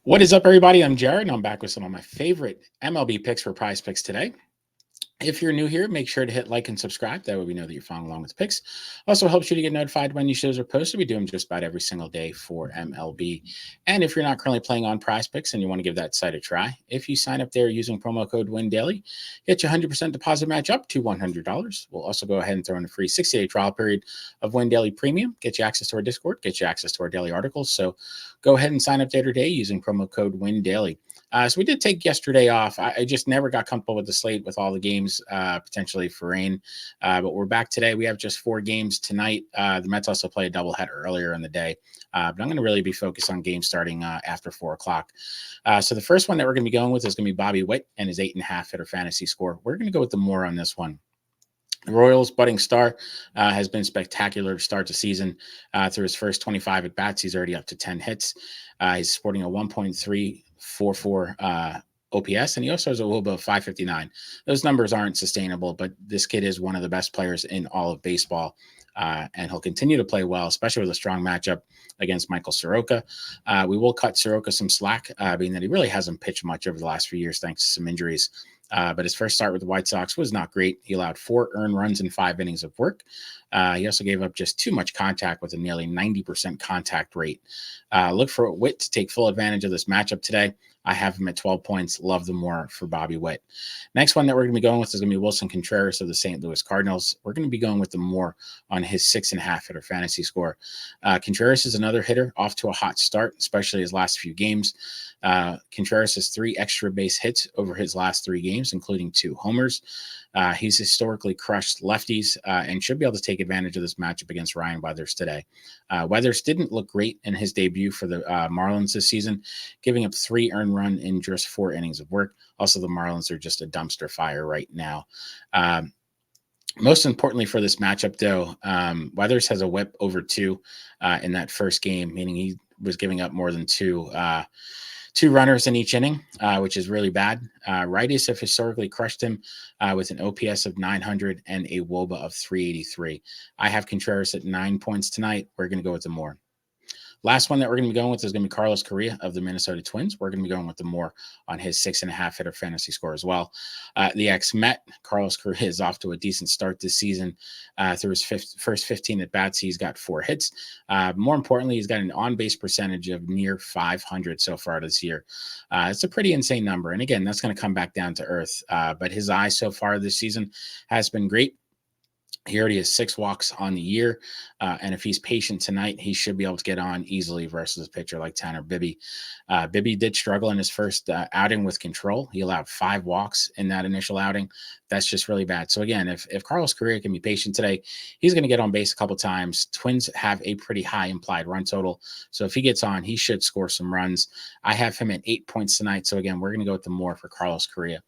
What is up, everybody? I'm Jared, and I'm back with some of my favorite MLB picks for Prize Picks today. If you're new here, make sure to hit like and subscribe. That way we know that you're following along with the picks. Also helps you to get notified when new shows are posted. We do them just about every single day for MLB. And if you're not currently playing on Prize Picks and you want to give that site a try, if you sign up there using promo code WINDAILY, get your 100% deposit match up to $100. We'll also go ahead and throw in a free 60-day trial period of Win Daily Premium, get you access to our Discord, get you access to our daily articles. So go ahead and sign up there today using promo code WINDAILY. So we did take yesterday off. I just never got comfortable with the slate with all the games potentially for rain. But we're back today. We have just 4 games tonight. The Mets also play a doubleheader earlier in the day. But I'm going to really be focused on games starting after 4 o'clock. So the first one that we're going to be going with is going to be Bobby Witt and his 8.5 hitter fantasy score. We're going to go with the more on this one. The Royals' budding star has been spectacular to start the season. Through his first 25 at bats, he's already up to 10 hits. He's sporting a 1.344 OPS, and he also has a little bit of 559. Those numbers aren't sustainable, but this kid is one of the best players in all of baseball. And he'll continue to play well, especially with a strong matchup against Michael Soroka. We will cut Soroka some slack, being that he really hasn't pitched much over the last few years thanks to some injuries. But his first start with the White Sox was not great. He allowed 4 earned runs in 5 innings of work. He also gave up just too much contact with a nearly 90% contact rate. Look for Witt to take full advantage of this matchup today. I have him at 12 points. Love the more for Bobby Witt. Next one that we're going to be going with is going to be Wilson Contreras of the St. Louis Cardinals. We're going to be going with the more on his 6.5 hitter fantasy score. Contreras is another hitter off to a hot start, especially his last few games. Contreras has 3 extra base hits over his last 3 games, including 2 homers. He's historically crushed lefties and should be able to take advantage of this matchup against Ryan Weathers today. Weathers didn't look great in his debut for the Marlins this season, giving up 3 earned run in just 4 innings of work. Also, the Marlins are just a dumpster fire right now. Most importantly for this matchup, though, Weathers has a whip over 2 in that first game, meaning he was giving up more than 2 runners in each inning, which is really bad. Righties have historically crushed him with an OPS of 900 and a WOBA of 383. I have Contreras at 9 points tonight. We're going to go with the more. Last one that we're going to be going with is going to be Carlos Correa of the Minnesota Twins. We're going to be going with the more on his 6.5 hitter fantasy score as well. The ex-Met, Carlos Correa, is off to a decent start this season. Through his first 15 at-bats, he's got 4 hits. More importantly, he's got an on-base percentage of near 500 so far this year. It's a pretty insane number. And again, that's going to come back down to earth. But his eye so far this season has been great. He already has 6 walks on the year, and if he's patient tonight, he should be able to get on easily versus a pitcher like Tanner Bibby. Bibby did struggle in his first outing with control. He allowed 5 walks in that initial outing. That's just really bad. So again, if Carlos Correa can be patient today, he's going to get on base a couple times. Twins have a pretty high implied run total, so if he gets on, he should score some runs. I have him at 8 points tonight. So again, we're going to go with the more for Carlos Correa.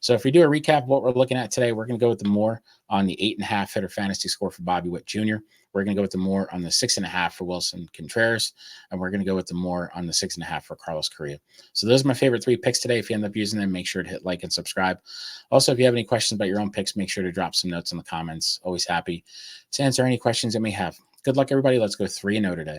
So if we do a recap of what we're looking at today, we're going to go with the more on the 8.5 hitter fantasy score for Bobby Witt Jr. We're going to go with the more on the 6.5 for Wilson Contreras, and we're going to go with the more on the 6.5 for Carlos Correa. So those are my favorite 3 picks today. If you end up using them, make sure to hit like and subscribe. Also, if you have any questions about your own picks, make sure to drop some notes in the comments. Always happy to answer any questions you may have. Good luck, everybody. Let's go 3-0 today.